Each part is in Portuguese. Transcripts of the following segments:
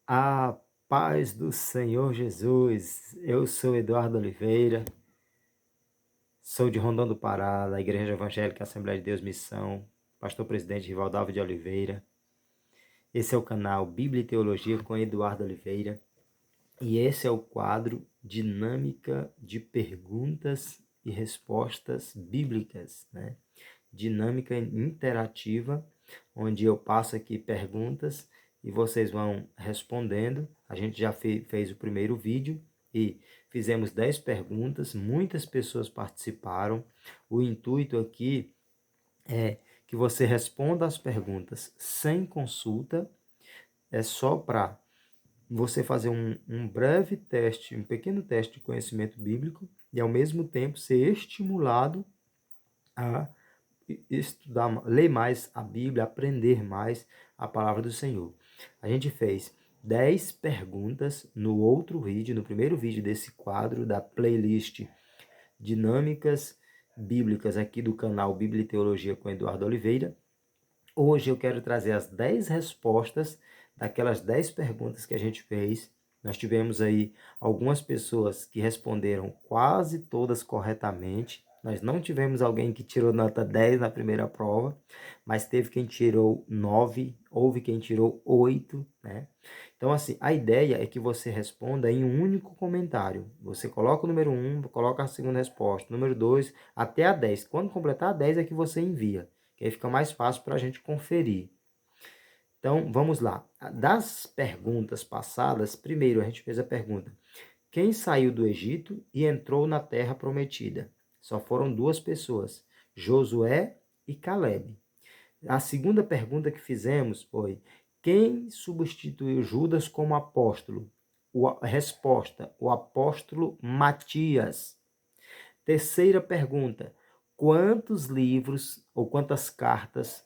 A paz do Senhor Jesus. Eu sou Eduardo Oliveira, sou de Rondão do Pará, da Igreja Evangélica Assembleia de Deus Missão, pastor-presidente Rivaldavo de Oliveira. Esse é o canal Bíblia e Teologia com Eduardo Oliveira e esse é o quadro Dinâmica de Perguntas e Respostas Bíblicas, né? Dinâmica interativa, onde eu passo aqui perguntas e vocês vão respondendo. A gente já fez o primeiro vídeo e fizemos 10 perguntas, muitas pessoas participaram. O intuito aqui é que você responda as perguntas sem consulta, é só para você fazer um breve teste, um pequeno teste de conhecimento bíblico e ao mesmo tempo ser estimulado a estudar, ler mais a Bíblia, aprender mais a palavra do Senhor. A gente fez 10 perguntas no outro vídeo, no primeiro vídeo desse quadro da playlist Dinâmicas Bíblicas aqui do canal Bíblia e Teologia com Eduardo Oliveira. Hoje eu quero trazer as 10 respostas daquelas 10 perguntas que a gente fez. Nós tivemos aí algumas pessoas que responderam quase todas corretamente. Nós não tivemos alguém que tirou nota 10 na primeira prova, mas teve quem tirou 9, houve quem tirou 8, né? Então, assim, a ideia é que você responda em um único comentário. Você coloca o número 1, coloca a segunda resposta, número 2, até a 10. Quando completar a 10 é que você envia, que aí fica mais fácil para a gente conferir. Então, vamos lá. Das perguntas passadas, primeiro a gente fez a pergunta: quem saiu do Egito e entrou na terra prometida? Só foram 2 pessoas, Josué e Caleb. A segunda pergunta que fizemos foi: quem substituiu Judas como apóstolo? Resposta: o apóstolo Matias. Terceira pergunta: quantos livros ou quantas cartas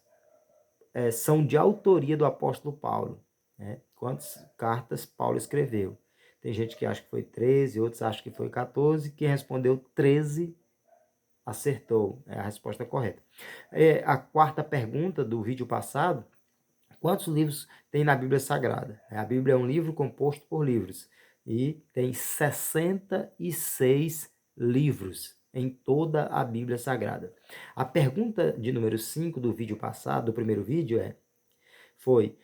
são de autoria do apóstolo Paulo? Né? Quantas cartas Paulo escreveu? Tem gente que acha que foi 13, outros acham que foi 14. Quem respondeu 13 acertou, é a resposta correta. A quarta pergunta do vídeo passado: quantos livros tem na Bíblia Sagrada? A Bíblia é um livro composto por livros e tem 66 livros em toda a Bíblia Sagrada. A pergunta de número 5 do vídeo passado, do primeiro vídeo, foi: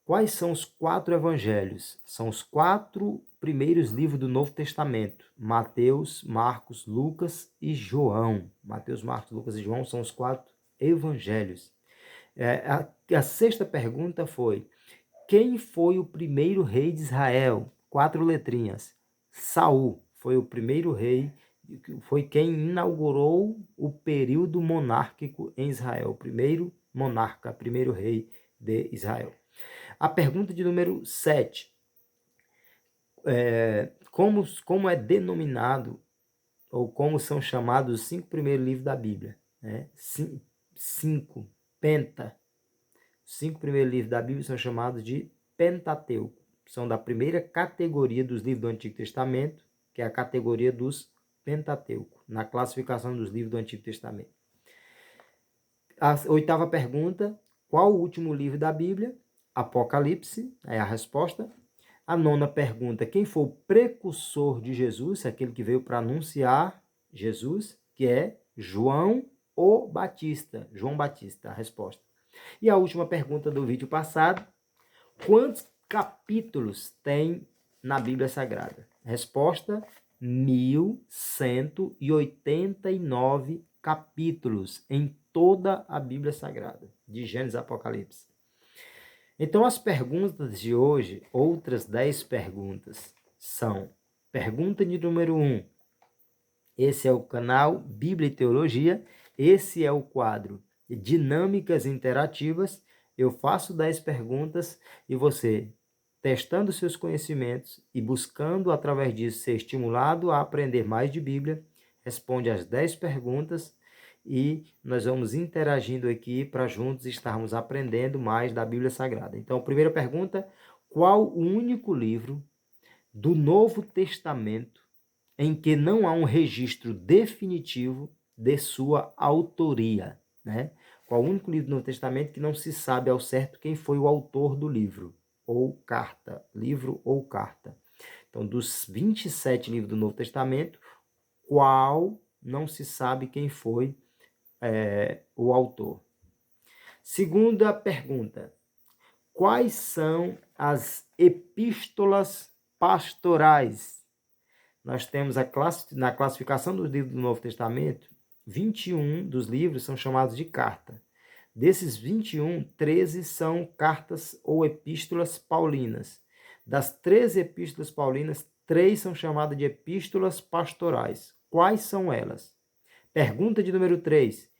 quais são os 4 evangelhos? São os 4 primeiros livros do Novo Testamento: Mateus, Marcos, Lucas e João. Mateus, Marcos, Lucas e João são os 4 evangelhos. A sexta pergunta foi: quem foi o primeiro rei de Israel? 4 letrinhas. Saul foi o primeiro rei, foi quem inaugurou o período monárquico em Israel, o primeiro monarca, primeiro rei de Israel. A pergunta de número 7. Como é denominado, ou como são chamados os 5 primeiros livros da Bíblia? 5, penta. Os 5 primeiros livros da Bíblia são chamados de Pentateuco. São da primeira categoria dos livros do Antigo Testamento, que é a categoria dos Pentateuco, na classificação dos livros do Antigo Testamento. A oitava pergunta: qual o último livro da Bíblia? Apocalipse, é a resposta. A nona pergunta: quem foi o precursor de Jesus, aquele que veio para anunciar Jesus, que é João o Batista. João Batista, a resposta. E a última pergunta do vídeo passado: quantos capítulos tem na Bíblia Sagrada? Resposta: 1189 capítulos em toda a Bíblia Sagrada, de Gênesis a Apocalipse. Então, as perguntas de hoje, outras 10 perguntas, são: pergunta de número 1. Esse é o canal Bíblia e Teologia. Esse é o quadro Dinâmicas Interativas. Eu faço 10 perguntas e você, testando seus conhecimentos e buscando, através disso, ser estimulado a aprender mais de Bíblia, responde as 10 perguntas e nós vamos interagindo aqui para juntos estarmos aprendendo mais da Bíblia Sagrada. Então, primeira pergunta: qual o único livro do Novo Testamento em que não há um registro definitivo de sua autoria, né? Qual o único livro do Novo Testamento que não se sabe ao certo quem foi o autor do livro? ou carta. Livro ou carta. Então, dos 27 livros do Novo Testamento, qual não se sabe quem foi o autor. Segunda pergunta. Quais são as epístolas pastorais? Nós temos na classificação dos livros do Novo Testamento, 21 dos livros são chamados de carta. Desses 21, 13 são cartas ou epístolas paulinas. Das 13 epístolas paulinas, 3 são chamadas de epístolas pastorais. Quais são elas? Pergunta de número 3.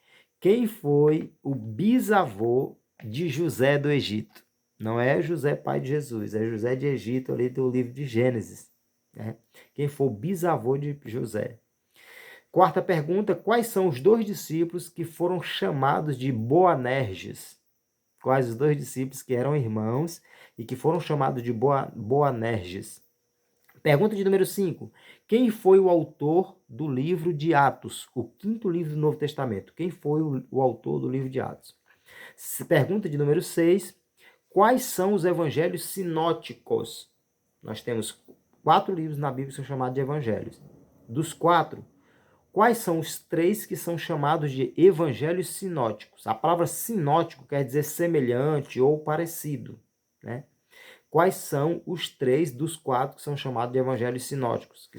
Quem foi o bisavô de José do Egito? Não é José, pai de Jesus, é José de Egito, ali do livro de Gênesis. Né? Quem foi o bisavô de José? Quarta pergunta, quais são os 2 discípulos que foram chamados de Boanerges? Quais os 2 discípulos que eram irmãos e que foram chamados de Boanerges? Pergunta de número 5. Quem foi o autor do livro de Atos, o 5º livro do Novo Testamento? Quem foi o autor do livro de Atos? Pergunta de número 6. Quais são os evangelhos sinóticos? Nós temos 4 livros na Bíblia que são chamados de evangelhos. Dos 4, quais são os 3 que são chamados de evangelhos sinóticos? A palavra sinótico quer dizer semelhante ou parecido, né? Quais são os 3 dos 4 que são chamados de evangelhos sinóticos, que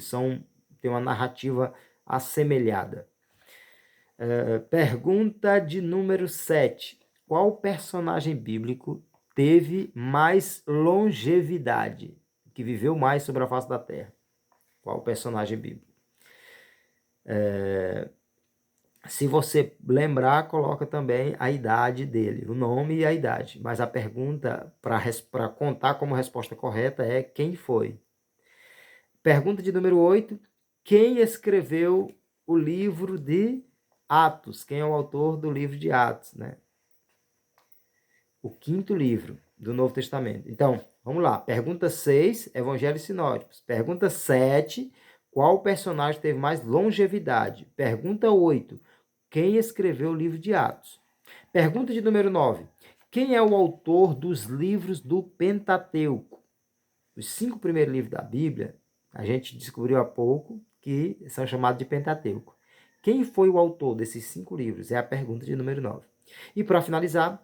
têm uma narrativa assemelhada? Pergunta de número 7. Qual personagem bíblico teve mais longevidade, que viveu mais sobre a face da terra? Qual personagem bíblico? Se você lembrar, coloca também a idade dele, o nome e a idade. Mas a pergunta, para contar como resposta correta, é quem foi. Pergunta de número 8. Quem escreveu o livro de Atos? Quem é o autor do livro de Atos, né? O 5º livro do Novo Testamento. Então, vamos lá. Pergunta 6, Evangelhos Sinóticos. Pergunta 7, qual personagem teve mais longevidade? Pergunta 8, quem escreveu o livro de Atos? Pergunta de número 9, quem é o autor dos livros do Pentateuco? Os 5 primeiros livros da Bíblia, a gente descobriu há pouco que são chamados de Pentateuco. Quem foi o autor desses 5 livros? É a pergunta de número 9. E para finalizar,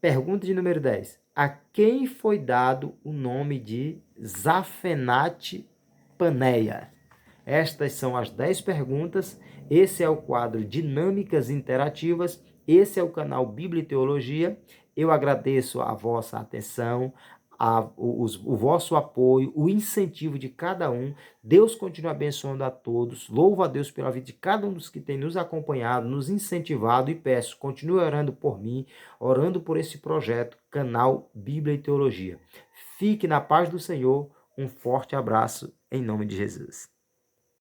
pergunta de número 10. A quem foi dado o nome de Zafenate Paneia? Estas são as 10 perguntas. Esse é o quadro Dinâmicas Interativas. Esse é o canal Bíblia e Teologia. Eu agradeço a vossa atenção, o vosso apoio, o incentivo de cada um. Deus continue abençoando a todos. Louvo a Deus pela vida de cada um dos que tem nos acompanhado, nos incentivado, e peço, continue orando por mim, orando por esse projeto, canal Bíblia e Teologia. Fique na paz do Senhor. Um forte abraço em nome de Jesus.